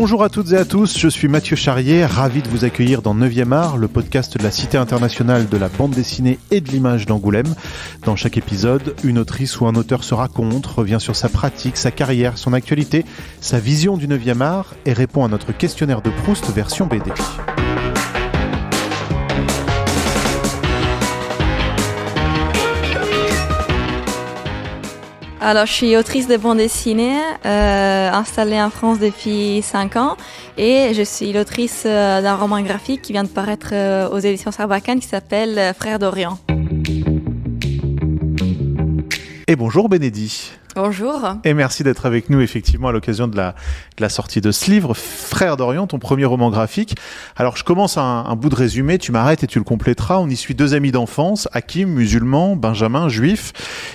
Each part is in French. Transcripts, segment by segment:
Bonjour à toutes et à tous, je suis Mathieu Charrier, ravi de vous accueillir dans 9e art, le podcast de la Cité internationale de la bande dessinée et de l'image d'Angoulême. Dans chaque épisode, une autrice ou un auteur se raconte, revient sur sa pratique, sa carrière, son actualité, sa vision du 9e art et répond à notre questionnaire de Proust version BD. Alors, je suis autrice de bande dessinée, installée en France depuis 5 ans, et je suis l'autrice d'un roman graphique qui vient de paraître aux éditions Sarbacane qui s'appelle Frères d'Orient. Et bonjour Bénédie. Bonjour. Et merci d'être avec nous effectivement à l'occasion de la sortie de ce livre, Frères d'Orient, ton premier roman graphique. Alors je commence un bout de résumé, tu m'arrêtes et tu le compléteras. On y suit 2 amis d'enfance, Hakim, musulman, Benjamin, juif.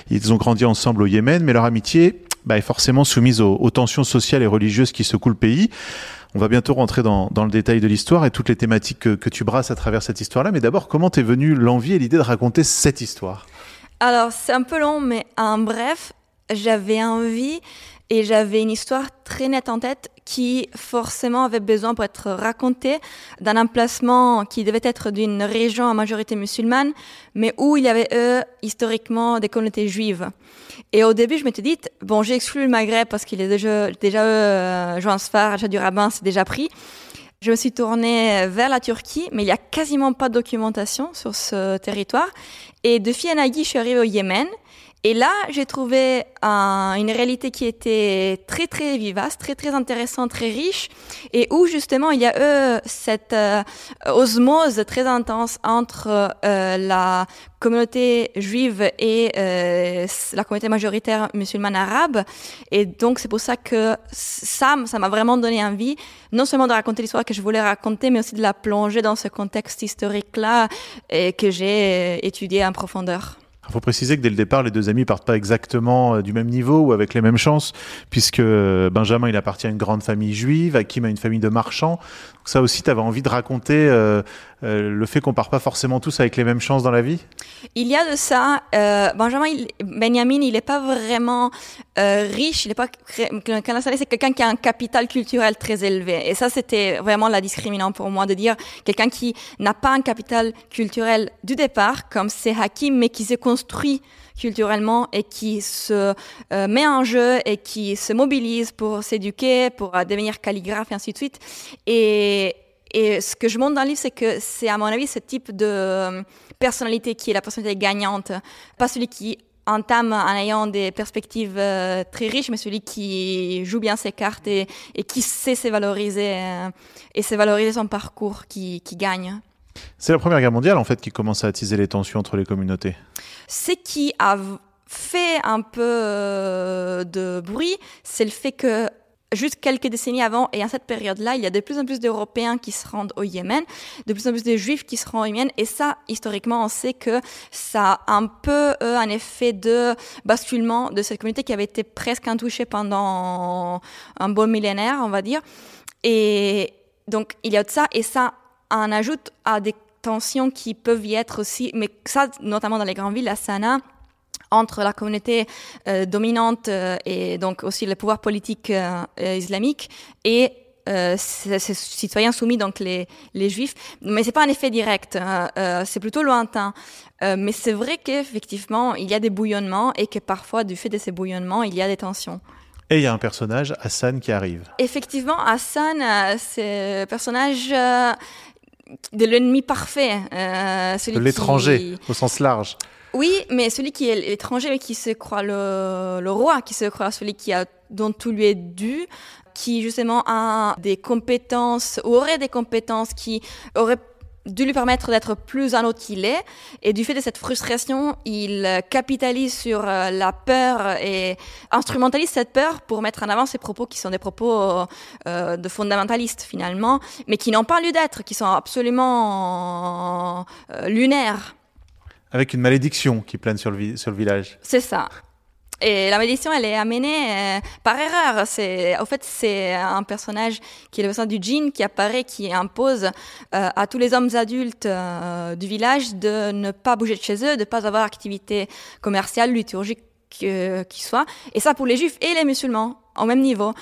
Ils ont grandi ensemble au Yémen, mais leur amitié est forcément soumise aux tensions sociales et religieuses qui secouent le pays. On va bientôt rentrer dans le détail de l'histoire et toutes les thématiques que tu brasses à travers cette histoire-là. Mais d'abord, comment t'es venue l'envie et l'idée de raconter cette histoire ? Alors c'est un peu long, mais en bref, j'avais envie et j'avais une histoire très nette en tête qui forcément avait besoin pour être racontée d'un emplacement qui devait être d'une région à majorité musulmane, mais où il y avait historiquement des communautés juives. Et au début, je m'étais dit, bon, j'ai exclu le Maghreb parce qu'il est déjà Joan Sfar, Jadu Rabbin, c'est déjà pris. Je me suis tournée vers la Turquie, mais il n'y a quasiment pas de documentation sur ce territoire. Et de fil en aiguille, je suis arrivée au Yémen. Et là, j'ai trouvé une réalité qui était très, très vivace, très, très intéressante, très riche, et où justement, il y a cette osmose très intense entre la communauté juive et la communauté majoritaire musulmane arabe. Et donc, c'est pour ça que ça m'a vraiment donné envie, non seulement de raconter l'histoire que je voulais raconter, mais aussi de la plonger dans ce contexte historique-là que j'ai étudié en profondeur. Il faut préciser que dès le départ, les 2 amis partent pas exactement du même niveau ou avec les mêmes chances, puisque Benjamin, il appartient à une grande famille juive, Hakim a une famille de marchands. Donc ça aussi, tu avais envie de raconter le fait qu'on part pas forcément tous avec les mêmes chances dans la vie ? Il y a de ça. Benjamin, il est pas vraiment riche. Il est pas c'est quelqu'un qui a un capital culturel très élevé. Et ça, c'était vraiment la discriminante pour moi de dire quelqu'un qui n'a pas un capital culturel du départ, comme c'est Hakim, mais qui s'est construit culturellement et qui se met en jeu et qui se mobilise pour s'éduquer, pour devenir calligraphe et ainsi de suite. Et ce que je montre dans le livre, c'est que c'est, à mon avis, ce type de personnalité qui est la personnalité gagnante. Pas celui qui entame en ayant des perspectives très riches, mais celui qui joue bien ses cartes et qui sait se valoriser et se valoriser son parcours, qui gagne. C'est la Première Guerre mondiale, en fait, qui commence à attiser les tensions entre les communautés. Ce qui a fait un peu de bruit, c'est le fait que juste quelques décennies avant, et à cette période-là, il y a de plus en plus d'Européens qui se rendent au Yémen, de plus en plus de Juifs qui se rendent au Yémen, et ça, historiquement, on sait que ça a un peu un effet de basculement de cette communauté qui avait été presque intouchée pendant un bon millénaire, on va dire. Et donc, il y a de ça, et ça en ajoute à des tensions qui peuvent y être aussi, mais ça, notamment dans les grandes villes, la Sanaa, entre la communauté dominante et donc aussi le pouvoir politique islamique et ces citoyens soumis, donc les juifs. Mais c'est pas un effet direct, c'est plutôt lointain. Mais c'est vrai qu'effectivement, il y a des bouillonnements et que parfois, du fait de ces bouillonnements, il y a des tensions. Et il y a un personnage, Hassan, qui arrive. Effectivement, Hassan, c'est le personnage de l'ennemi parfait. Celui de l'étranger, au sens large. Oui, mais celui qui est l'étranger, mais qui se croit le roi, qui se croit celui dont tout lui est dû, qui justement a des compétences, ou aurait des compétences qui auraient dû lui permettre d'être plus un autre qu'il est. Et du fait de cette frustration, il capitalise sur la peur et instrumentalise cette peur pour mettre en avant ses propos qui sont des propos de fondamentalistes finalement, mais qui n'ont pas lieu d'être, qui sont absolument lunaires. Avec une malédiction qui plane sur le village. C'est ça. Et la malédiction, elle est amenée par erreur. En fait, c'est un personnage qui est le sein du djinn qui apparaît, qui impose à tous les hommes adultes du village de ne pas bouger de chez eux, de ne pas avoir activité commerciale, liturgique qui soit. Et ça pour les juifs et les musulmans, au même niveau.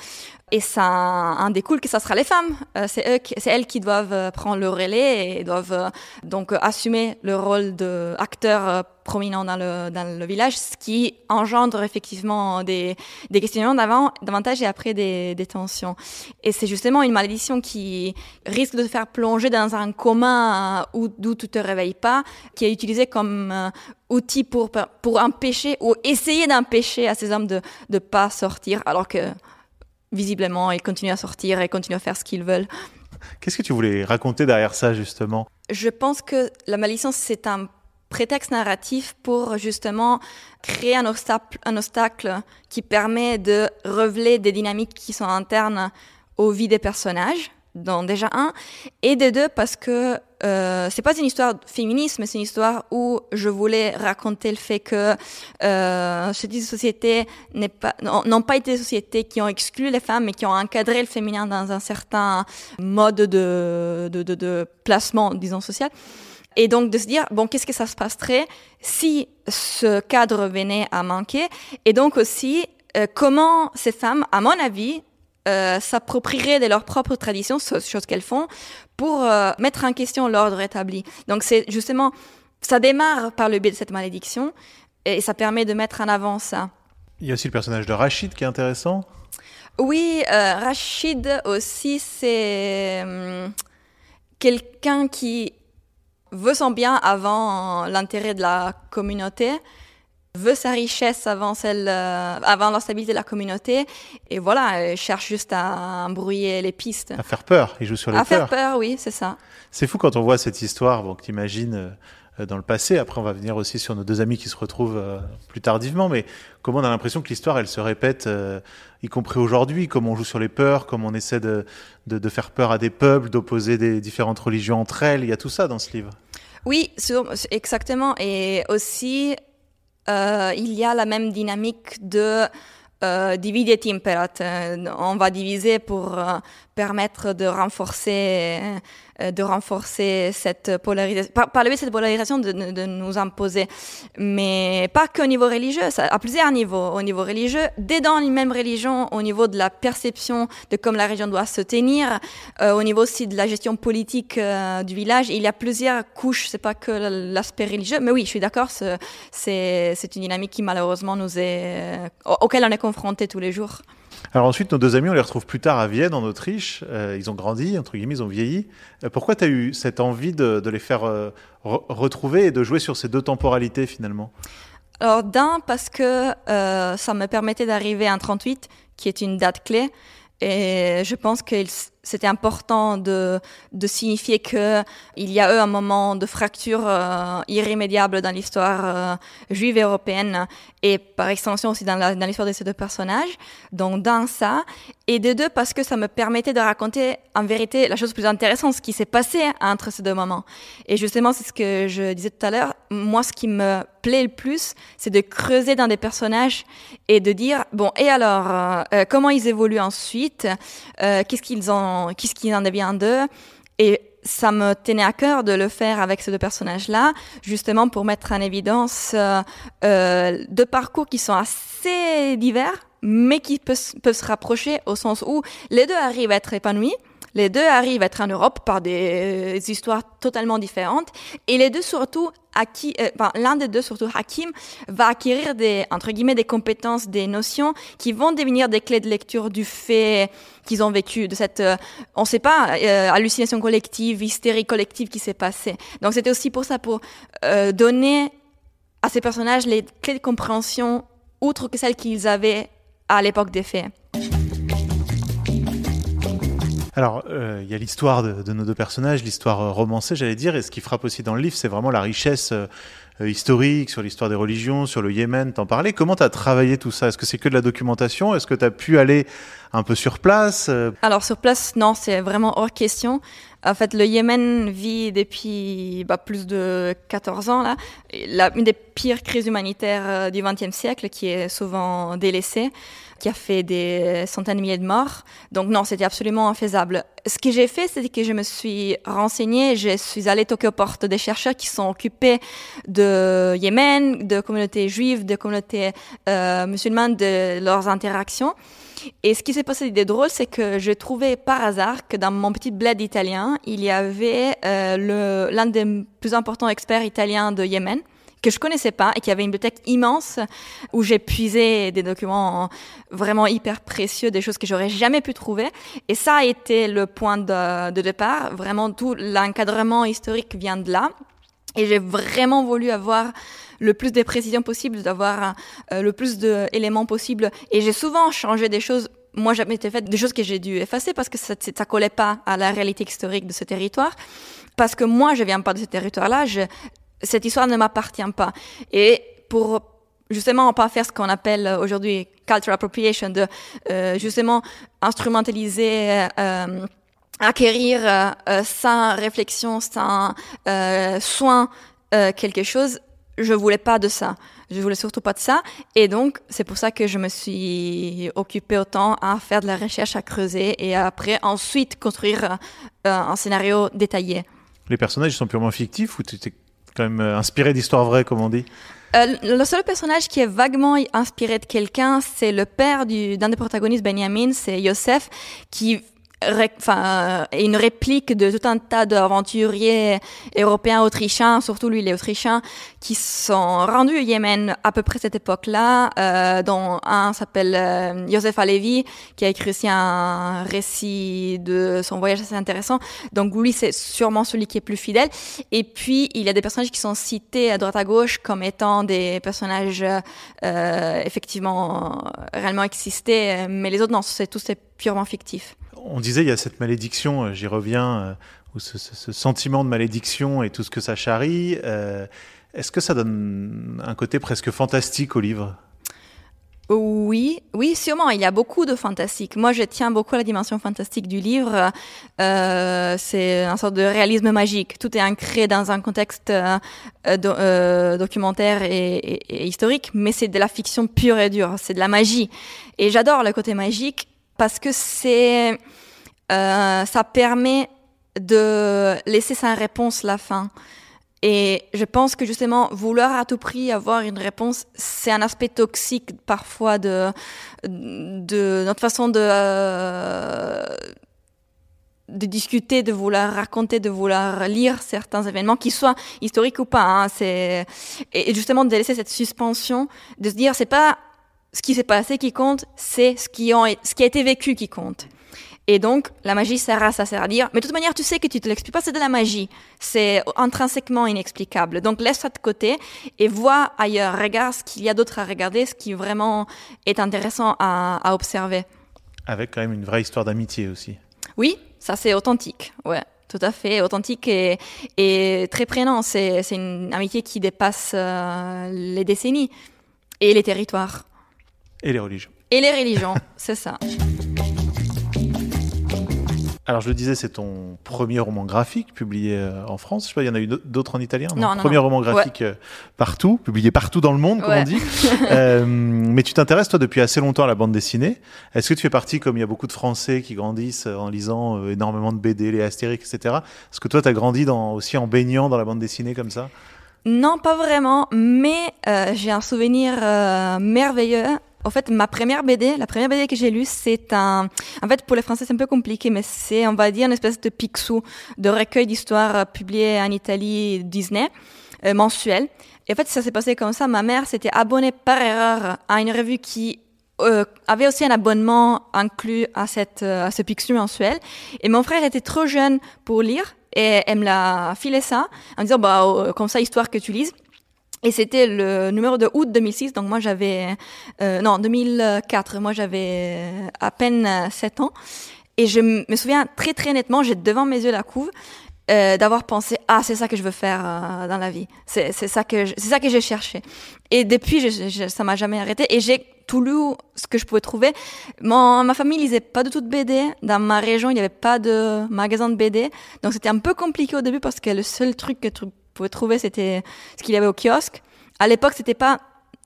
Et ça en découle que ça sera les femmes. C'est elles qui doivent prendre le relais et doivent donc assumer le rôle d'acteurs prominents dans le village, ce qui engendre effectivement des questionnements davantage et après des tensions. Et c'est justement une malédiction qui risque de te faire plonger dans un coma d'où tu te réveilles pas, qui est utilisé comme outil pour empêcher ou essayer d'empêcher à ces hommes de pas sortir, alors que visiblement, ils continuent à sortir et continuent à faire ce qu'ils veulent. Qu'est-ce que tu voulais raconter derrière ça, justement ? Je pense que la malédiction, c'est un prétexte narratif pour justement créer un obstacle qui permet de révéler des dynamiques qui sont internes aux vies des personnages, dont déjà un, et de deux, parce que c'est pas une histoire féministe, mais c'est une histoire où je voulais raconter le fait que ce type de société n'ont pas été des sociétés qui ont exclu les femmes, mais qui ont encadré le féminin dans un certain mode de placement, disons, social. Et donc de se dire, bon, qu'est-ce que ça se passerait si ce cadre venait à manquer? Et donc aussi, comment ces femmes, à mon avis, s'approprieraient de leurs propres traditions, chose qu'elles font, pour mettre en question l'ordre établi. Donc c'est justement, ça démarre par le biais de cette malédiction, et ça permet de mettre en avant ça. Il y a aussi le personnage de Rachid qui est intéressant. Oui, Rachid aussi, c'est quelqu'un qui veut son bien avant l'intérêt de la communauté, veut sa richesse avant la stabilité de la communauté, et voilà, cherche juste à embrouiller les pistes. À faire peur, il joue sur les peurs. À faire peur, oui, c'est ça. C'est fou quand on voit cette histoire, bon, que t'imagines dans le passé. Après, on va venir aussi sur nos deux amis qui se retrouvent plus tardivement, mais comment on a l'impression que l'histoire, elle se répète, y compris aujourd'hui, comment on joue sur les peurs, comment on essaie de faire peur à des peuples, d'opposer des différentes religions entre elles. Il y a tout ça dans ce livre. Oui, exactement. Et aussi, il y a la même dynamique de divide et imperat. On va diviser pour permettre de renforcer cette polarisation, par le biais de cette polarisation de nous imposer. Mais pas qu'au niveau religieux, à plusieurs niveaux. Au niveau religieux, dès dans une même religion, au niveau de la perception de comment la religion doit se tenir, au niveau aussi de la gestion politique du village, il y a plusieurs couches, c'est pas que l'aspect religieux. Mais oui, je suis d'accord, c'est une dynamique qui malheureusement auquel on est confronté tous les jours. Alors ensuite, nos deux amis, on les retrouve plus tard à Vienne, en Autriche. Ils ont grandi, entre guillemets, ils ont vieilli. Pourquoi tu as eu cette envie de les faire retrouver et de jouer sur ces deux temporalités, finalement ? Alors, parce que ça me permettait d'arriver en 1938, qui est une date clé. Et je pense que c'était important de signifier qu'il y a eu un moment de fracture irrémédiable dans l'histoire juive et européenne, et par extension aussi dans l'histoire de ces deux personnages, donc dans ça. Et de deux, parce que ça me permettait de raconter en vérité la chose plus intéressante, ce qui s'est passé entre ces deux moments. Et justement, c'est ce que je disais tout à l'heure, moi ce qui me plaît le plus, c'est de creuser dans des personnages et de dire, bon, et alors, comment ils évoluent ensuite, qu'est-ce qu'il en devient d'eux. Et ça me tenait à cœur de le faire avec ces deux personnages-là, justement pour mettre en évidence deux parcours qui sont assez divers, mais qui peuvent se rapprocher au sens où les deux arrivent à être épanouis, les deux arrivent à être en Europe par des histoires totalement différentes, et les deux surtout, l'un des deux surtout, Hakim, va acquérir entre guillemets des compétences, des notions qui vont devenir des clés de lecture du fait qu'ils ont vécu, de cette, on sait pas, hallucination collective, hystérie collective qui s'est passée. Donc c'était aussi pour ça, pour donner à ces personnages les clés de compréhension outre que celles qu'ils avaient à l'époque des faits. Alors, il y a l'histoire de nos deux personnages, l'histoire romancée, j'allais dire, et ce qui frappe aussi dans le livre, c'est vraiment la richesse historique, sur l'histoire des religions, sur le Yémen, t'en parlais. Comment tu as travaillé tout ça ? Est-ce que c'est que de la documentation ? Est-ce que tu as pu aller un peu sur place ? Alors, sur place, non, c'est vraiment hors question. En fait, le Yémen vit depuis plus de 14 ans, là, une des pires crises humanitaires du XXe siècle, qui est souvent délaissée. qui a fait des centaines de milliers de morts. Donc non, c'était absolument infaisable. Ce que j'ai fait, c'est que je me suis renseignée, je suis allée toquer aux portes des chercheurs qui sont occupés de Yémen, de communautés juives, de communautés musulmanes, de leurs interactions. Et ce qui s'est passé de drôle, c'est que j'ai trouvé par hasard que dans mon petit bled italien, il y avait l'un des plus importants experts italiens de Yémen, que je connaissais pas et qui avait une bibliothèque immense où j'ai puisé des documents vraiment hyper précieux, des choses que j'aurais jamais pu trouver. Et ça a été le point de départ. Vraiment, tout l'encadrement historique vient de là. Et j'ai vraiment voulu avoir le plus de précision possible, d'avoir le plus d'éléments possible. Et j'ai souvent changé des choses. Moi, j'avais été fait des choses que j'ai dû effacer parce que ça collait pas à la réalité historique de ce territoire. Parce que moi, je viens pas de ce territoire-là. Cette histoire ne m'appartient pas. Et pour justement pas faire ce qu'on appelle aujourd'hui cultural appropriation, de justement instrumentaliser, acquérir sans réflexion, sans soin quelque chose, je voulais pas de ça. Je voulais surtout pas de ça. Et donc, c'est pour ça que je me suis occupée autant à faire de la recherche, à creuser et après, ensuite, construire un scénario détaillé. Les personnages sont purement fictifs ou tu t'es quand même inspiré d'histoires vraies, comme on dit? Le seul personnage qui est vaguement inspiré de quelqu'un, c'est le père d'un des protagonistes, Benjamin, c'est Youssef, qui une réplique de tout un tas d'aventuriers européens, autrichiens, surtout lui, les autrichiens, qui sont rendus au Yémen à peu près cette époque-là, dont un s'appelle Joseph Alevi, qui a écrit aussi un récit de son voyage assez intéressant. Donc lui, c'est sûrement celui qui est plus fidèle. Et puis, il y a des personnages qui sont cités à droite à gauche comme étant des personnages effectivement réellement existés, mais les autres, non, c'est purement fictif. On disait, il y a cette malédiction, j'y reviens, ou ce sentiment de malédiction et tout ce que ça charrie. Est-ce que ça donne un côté presque fantastique au livre ? Oui, sûrement. Il y a beaucoup de fantastique. Moi, je tiens beaucoup à la dimension fantastique du livre. C'est une sorte de réalisme magique. Tout est ancré dans un contexte documentaire et historique, mais c'est de la fiction pure et dure. C'est de la magie. Et j'adore le côté magique parce que ça permet de laisser sans réponse la fin. Et je pense que justement, vouloir à tout prix avoir une réponse, c'est un aspect toxique parfois de notre façon de discuter, de vouloir raconter, de vouloir lire certains événements, qu'ils soient historiques ou pas. Et justement de laisser cette suspension, de se dire c'est pas ce qui s'est passé qui compte, c'est ce qui a été vécu qui compte. Et donc, la magie sert à ça, sert à dire, mais de toute manière, tu sais que tu te l'expliques pas, c'est de la magie. C'est intrinsèquement inexplicable. Donc, laisse ça de côté et vois ailleurs, regarde ce qu'il y a d'autre à regarder, ce qui vraiment est intéressant à observer. Avec quand même une vraie histoire d'amitié aussi. Oui, ça c'est authentique, ouais. Tout à fait, authentique et très prégnant. C'est une amitié qui dépasse les décennies et les territoires. Et les religions. Et les religions, c'est ça. Alors, je le disais, c'est ton premier roman graphique publié en France. Je sais pas, il y en a eu d'autres en italien? Non, premier roman graphique partout, publié partout dans le monde, comme on dit. Mais tu t'intéresses, toi, depuis assez longtemps à la bande dessinée. Est-ce que tu fais partie, comme il y a beaucoup de Français qui grandissent en lisant énormément de BD, les Astérix, etc. Est-ce que toi, tu as grandi aussi en baignant dans la bande dessinée comme ça? Non, pas vraiment, mais j'ai un souvenir merveilleux. En fait, la première BD que j'ai lue, en fait, pour les Français, c'est un peu compliqué, mais c'est, on va dire, une espèce de Picsou, de recueil d'histoires publié en Italie, Disney, mensuel. Et en fait, ça s'est passé comme ça. Ma mère s'était abonnée par erreur à une revue qui avait aussi un abonnement inclus à ce Picsou mensuel. Et mon frère était trop jeune pour lire, et elle me l'a filé ça, en me disant, comme ça, histoire que tu lises. Et c'était le numéro de août 2006, donc moi j'avais 2004, moi j'avais à peine 7 ans, et je me souviens très très nettement, j'ai devant mes yeux la couve, d'avoir pensé c'est ça que je veux faire dans la vie, c'est ça que j'ai cherché. Et depuis ça m'a jamais arrêté, et j'ai tout lu ce que je pouvais trouver. Ma famille lisait pas du tout de BD, dans ma région il n'y avait pas de magasin de BD, donc c'était un peu compliqué au début parce que le seul truc que pouvais trouver, c'était ce qu'il y avait au kiosque. À l'époque, c'était pas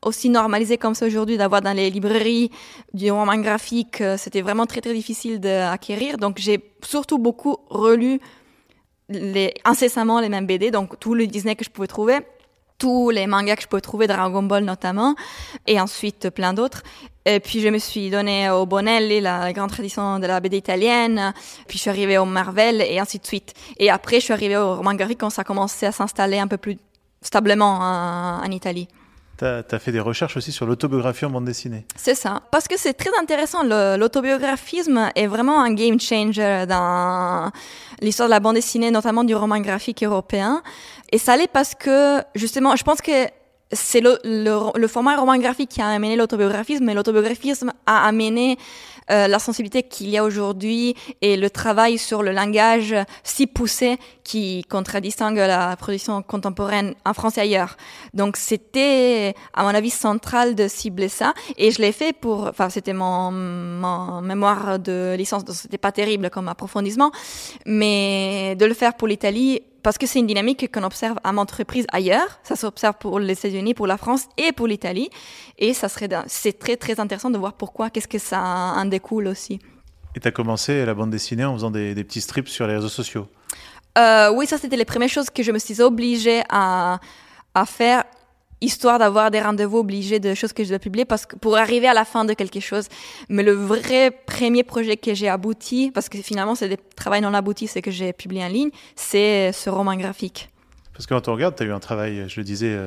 aussi normalisé comme ça aujourd'hui, d'avoir dans les librairies du roman graphique. C'était vraiment très, très difficile d'acquérir. Donc, j'ai surtout beaucoup relu incessamment les mêmes BD, donc tous les Disney que je pouvais trouver, tous les mangas que je pouvais trouver, Dragon Ball notamment, et ensuite plein d'autres. Et puis je me suis donné au Bonelli, la grande tradition de la BD italienne, puis je suis arrivée au Marvel, et ainsi de suite. Et après, je suis arrivée au roman graphique quand ça a commencé à s'installer un peu plus stablement en Italie. T'as fait des recherches aussi sur l'autobiographie en bande dessinée. C'est ça. Parce que c'est très intéressant. L'autobiographisme est vraiment un game changer dans l'histoire de la bande dessinée, notamment du roman graphique européen. Et ça l'est parce que, justement, je pense que c'est le format roman graphique qui a amené l'autobiographisme, mais l'autobiographisme a amené la sensibilité qu'il y a aujourd'hui et le travail sur le langage si poussé qui contradistingue la production contemporaine en France et ailleurs. Donc c'était, à mon avis, central de cibler ça. Et je l'ai fait c'était mon mémoire de licence, donc c'était pas terrible comme approfondissement, mais de le faire pour l'Italie, parce que c'est une dynamique qu'on observe à maintes reprises ailleurs. Ça s'observe pour les États-Unis, pour la France et pour l'Italie. Et c'est très, très intéressant de voir pourquoi, qu'est-ce que ça en découle aussi. Et tu as commencé la bande dessinée en faisant des petits strips sur les réseaux sociaux. Oui, ça, c'était les premières choses que je me suis obligée à faire, histoire d'avoir des rendez-vous obligés de choses que je dois publier pour arriver à la fin de quelque chose. Mais le vrai premier projet que j'ai abouti, parce que finalement c'est des travaux non aboutis, c'est que j'ai publié en ligne, c'est ce roman graphique. Parce que quand on regarde, tu as eu un travail, je le disais,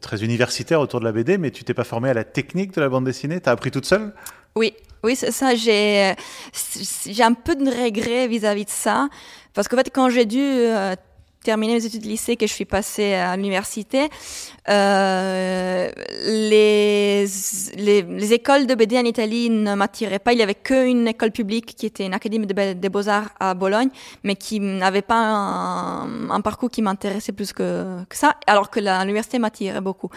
très universitaire autour de la BD, mais tu t'es pas formé à la technique de la bande dessinée, tu as appris toute seule ? Oui, c'est ça. J'ai un peu de regret vis-à-vis de ça, parce qu'en fait, quand j'ai dû terminé mes études de lycée, que je suis passée à l'université, les écoles de BD en Italie ne m'attiraient pas. Il y avait qu'une école publique qui était une académie des beaux-arts à Bologne, mais qui n'avait pas un parcours qui m'intéressait plus que ça, alors que l'université m'attirait beaucoup.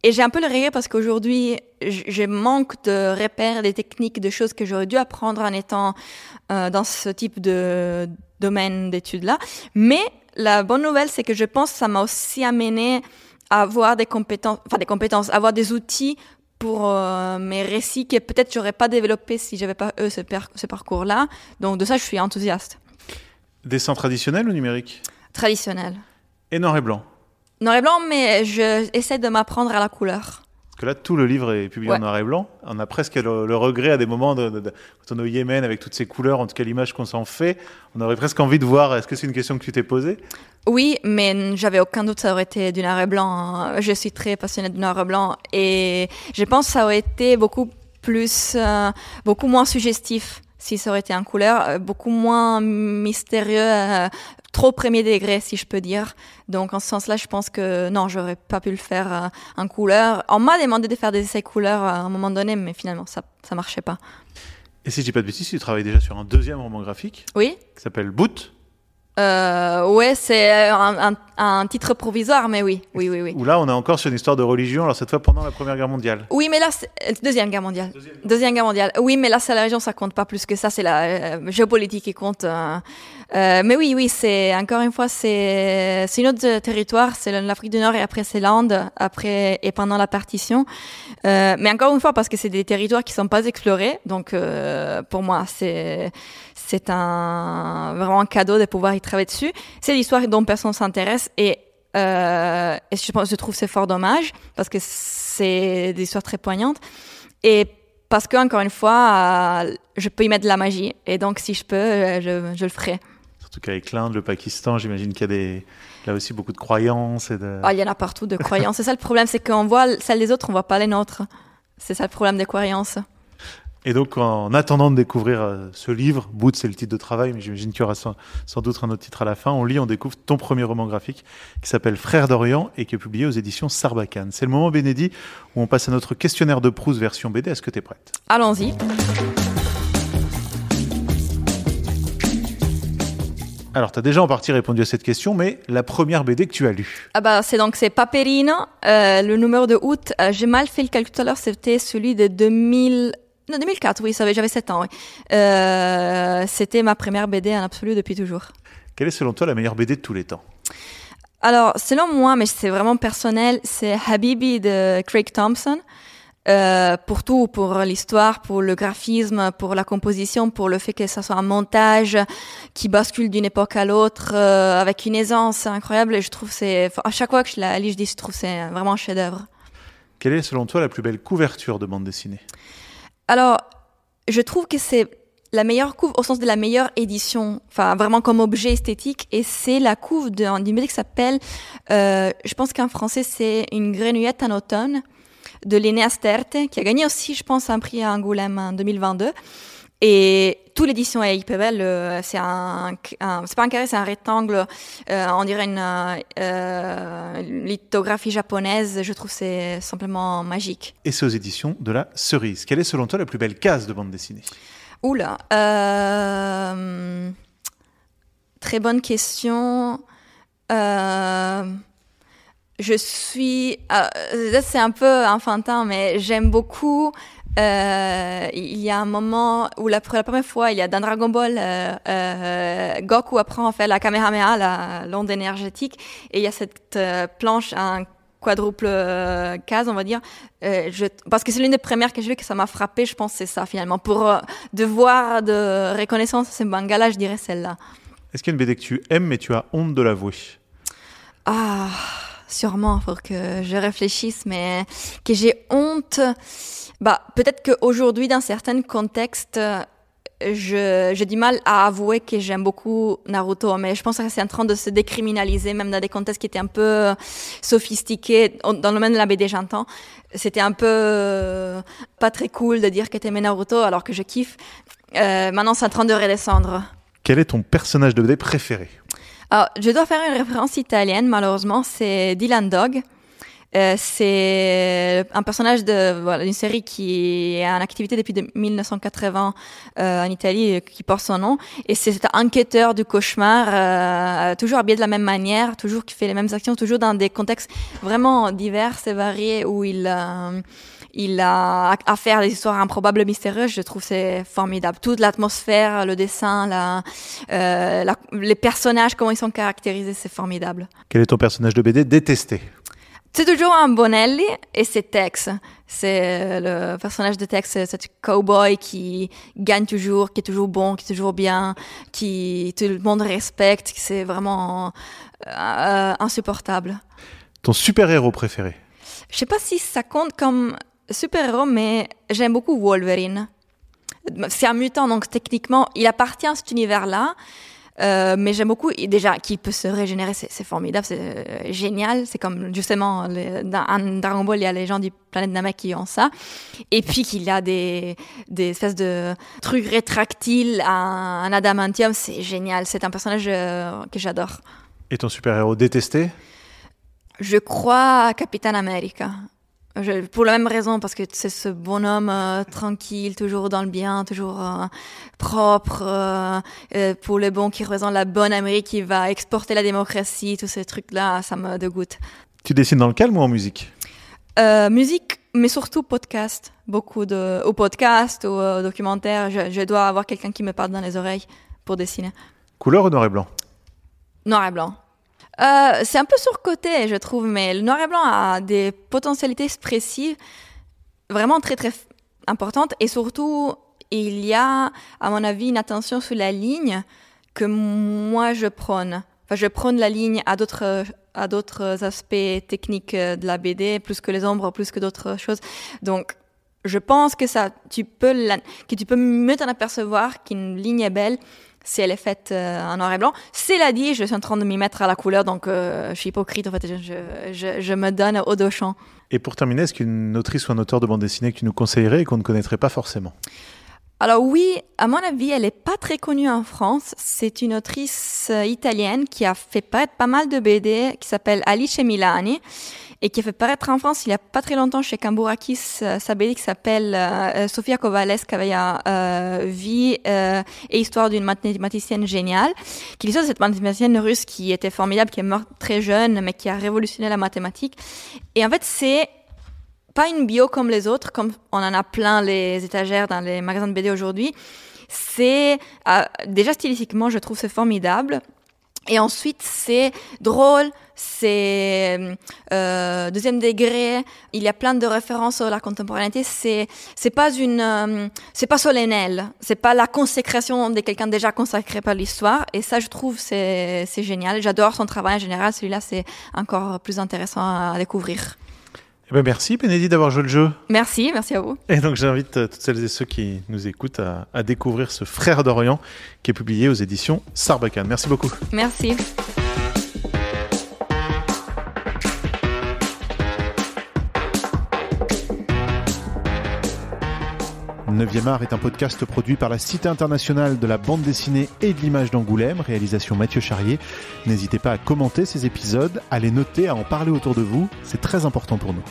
Et j'ai un peu le regret parce qu'aujourd'hui, je manque de repères, des techniques, de choses que j'aurais dû apprendre en étant dans ce type de domaine d'études-là. Mais la bonne nouvelle, c'est que je pense que ça m'a aussi amené à avoir avoir des outils pour mes récits que peut-être j'aurais pas développé si j'avais pas ce parcours-là. Donc de ça, je suis enthousiaste. Dessin traditionnel ou numérique ? Traditionnel. Et noir et blanc ? Noir et blanc, mais je essaie de m'apprendre à la couleur. Parce que là, tout le livre est publié en noir et blanc. On a presque le regret à des moments, quand on est au Yémen, avec toutes ces couleurs, en tout cas l'image qu'on s'en fait, on aurait presque envie de voir. Est-ce que c'est une question que tu t'es posée ? Oui, mais j'avais aucun doute, ça aurait été du noir et blanc. Je suis très passionnée du noir et blanc. Et je pense que ça aurait été beaucoup moins suggestif si ça aurait été en couleur, beaucoup moins mystérieux, trop premier degré, si je peux dire. Donc, en ce sens-là, je pense que non, j'aurais pas pu le faire en couleur. On m'a demandé de faire des essais couleurs à un moment donné, mais finalement, ça marchait pas. Et si je dis pas de bêtises, tu travailles déjà sur un deuxième roman graphique. Oui. Qui s'appelle Boot. Ouais, c'est un titre provisoire, mais oui. Où là, on est encore sur une histoire de religion, alors cette fois pendant la Première Guerre mondiale. Oui, mais là, c'est Deuxième Guerre mondiale. Deuxième Guerre mondiale. Oui, mais là, c'est la région, ça compte pas plus que ça, c'est la géopolitique qui compte. Mais oui, c'est, encore une fois, c'est une autre territoire, c'est l'Afrique du Nord et après c'est l'Inde, après et pendant la partition. Mais encore une fois, parce que c'est des territoires qui sont pas explorés, donc pour moi, c'est vraiment un cadeau de pouvoir y travailler dessus. C'est l'histoire dont personne s'intéresse et je trouve c'est fort dommage parce que c'est des histoires très poignantes et parce que encore une fois, je peux y mettre de la magie et donc si je peux, je le ferai. Surtout qu'avec l'Inde, le Pakistan, j'imagine qu'il y a là aussi beaucoup de croyances il y en a partout de croyances. C'est ça le problème, c'est qu'on voit celles des autres, on voit pas les nôtres. C'est ça le problème des croyances. Et donc, en attendant de découvrir ce livre, Boot, c'est le titre de travail, mais j'imagine qu'il y aura sans doute un autre titre à la fin. On découvre ton premier roman graphique qui s'appelle Frères d'Orient et qui est publié aux éditions Sarbacane. C'est le moment, Bénédie, où on passe à notre questionnaire de Proust version BD. Est-ce que tu es prête ? Allons-y. Alors, tu as déjà en partie répondu à cette question, mais la première BD que tu as lue ? C'est Paperino, le numéro de août. J'ai mal fait le calcul tout à l'heure, c'était celui de 2004, oui, j'avais 7 ans. Oui. C'était ma première BD en absolu depuis toujours. Quelle est selon toi la meilleure BD de tous les temps ? Alors, selon moi, mais c'est vraiment personnel, c'est Habibi de Craig Thompson. Pour tout, pour l'histoire, pour le graphisme, pour la composition, pour le fait que ça soit un montage qui bascule d'une époque à l'autre avec une aisance incroyable. Et je trouve à chaque fois que je la lis, je trouve que c'est vraiment un chef-d'œuvre. Quelle est selon toi la plus belle couverture de bande dessinée? Alors, je trouve que c'est la meilleure couve au sens de la meilleure édition, enfin vraiment comme objet esthétique, et c'est la couve d'une BD qui s'appelle, je pense qu'en français c'est Une grenouillette en automne, de Léné Asterte, qui a gagné aussi, je pense, un prix à Angoulême en 2022. Et toute l'édition est hyper belle. C'est pas un carré, c'est un rectangle. On dirait une lithographie japonaise. Je trouve que c'est simplement magique. Et c'est aux éditions de La Cerise. Quelle est selon toi la plus belle case de bande dessinée? Oula, très bonne question. C'est un peu enfantin, mais j'aime beaucoup. Il y a un moment où la première fois, il y a dans Dragon Ball, Goku apprend à faire la Kamehameha, la l'onde énergétique, et il y a cette planche, un quadruple case, on va dire. Parce que c'est l'une des premières que j'ai vues que ça m'a frappé, je pense que c'est ça finalement. Pour devoir de reconnaissance à ce manga-là, je dirais celle-là. Est-ce qu'il y a une BD que tu aimes mais tu as honte de l'avouer? Ah, sûrement, il faut que je réfléchisse, mais que j'ai honte. Bah, peut-être qu'aujourd'hui, dans certains contextes, j'ai du mal à avouer que j'aime beaucoup Naruto, mais je pense que c'est en train de se décriminaliser, même dans des contextes qui étaient un peu sophistiqués. Dans le domaine de la BD, j'entends. C'était un peu pas très cool de dire que t'aimais Naruto alors que je kiffe. Maintenant, c'est en train de redescendre. Quel est ton personnage de BD préféré? Alors, je dois faire une référence italienne, malheureusement, c'est Dylan Dog. C'est un personnage d'une série qui est en activité depuis 1980 en Italie, qui porte son nom. Et c'est cet enquêteur du cauchemar, toujours habillé de la même manière, toujours qui fait les mêmes actions, toujours dans des contextes vraiment divers et variés où il a affaire à des histoires improbables, mystérieuses. Je trouve que c'est formidable. Toute l'atmosphère, le dessin, les personnages, comment ils sont caractérisés, c'est formidable. Quel est ton personnage de BD détesté? C'est toujours un Bonelli et c'est Tex. C'est le personnage de Tex, c'est ce cowboy qui gagne toujours, qui est toujours bon, qui est toujours bien, qui tout le monde respecte. C'est vraiment insupportable. Ton super-héros préféré? Je sais pas si ça compte comme super-héros, mais j'aime beaucoup Wolverine. C'est un mutant, donc techniquement, il appartient à cet univers-là. Mais j'aime beaucoup, et déjà, qu'il peut se régénérer, c'est formidable, c'est génial. C'est comme, justement, dans Dragon Ball, il y a les gens du planète Namek qui ont ça. Et puis qu'il y a des espèces de trucs rétractiles en adamantium, c'est génial. C'est un personnage que j'adore. Et ton super-héros détesté? Je crois à Captain America. Pour la même raison, parce que c'est ce bonhomme tranquille, toujours dans le bien, toujours propre, pour le bon, qui représente la bonne Amérique, qui va exporter la démocratie, tous ces trucs-là, ça me dégoûte. Tu dessines dans le calme ou en musique? Musique, mais surtout podcast. Beaucoup ou podcast ou documentaire. Je dois avoir quelqu'un qui me parle dans les oreilles pour dessiner. Couleur ou noir et blanc? Noir et blanc. C'est un peu surcoté, je trouve, mais le noir et blanc a des potentialités expressives vraiment très, très importantes. Et surtout, il y a, à mon avis, une attention sur la ligne que moi, je prône. Enfin, je prône la ligne à d'autres aspects techniques de la BD, plus que les ombres, plus que d'autres choses. Donc, je pense que tu peux mieux t'en apercevoir qu'une ligne est belle si elle est faite en noir et blanc. Cela dit, je suis en train de m'y mettre à la couleur, donc je suis hypocrite, en fait, je me donne au dos champ. Et pour terminer, est-ce qu'une autrice ou un auteur de bande dessinée que tu nous conseillerais et qu'on ne connaîtrait pas forcément? Alors oui, à mon avis, elle est pas très connue en France. C'est une autrice italienne qui a fait paraître pas mal de BD, qui s'appelle Alice Milani, et qui a fait paraître en France il y a pas très longtemps chez Cambourakis sa BD qui s'appelle Sofia Kovalevskaya, Vie et histoire d'une mathématicienne géniale, qui est l'histoire de cette mathématicienne russe qui était formidable, qui est morte très jeune, mais qui a révolutionné la mathématique. Et en fait, c'est pas une bio comme les autres, comme on en a plein les étagères dans les magasins de BD aujourd'hui. C'est déjà stylistiquement, je trouve c'est formidable. Et ensuite, c'est drôle, c'est deuxième degré. Il y a plein de références sur la contemporanéité. C'est pas solennel. C'est pas la consécration de quelqu'un déjà consacré par l'histoire. Et ça, je trouve, c'est génial. J'adore son travail en général. Celui-là, c'est encore plus intéressant à découvrir. Eh ben merci Bénédicte d'avoir joué le jeu. Merci à vous. Et donc j'invite toutes celles et ceux qui nous écoutent à découvrir ce Frères d'Orient qui est publié aux éditions Sarbacane. Merci beaucoup. Merci. Neuvième Art est un podcast produit par la Cité internationale de la bande dessinée et de l'image d'Angoulême, réalisation Mathieu Charrier. N'hésitez pas à commenter ces épisodes, à les noter, à en parler autour de vous, c'est très important pour nous.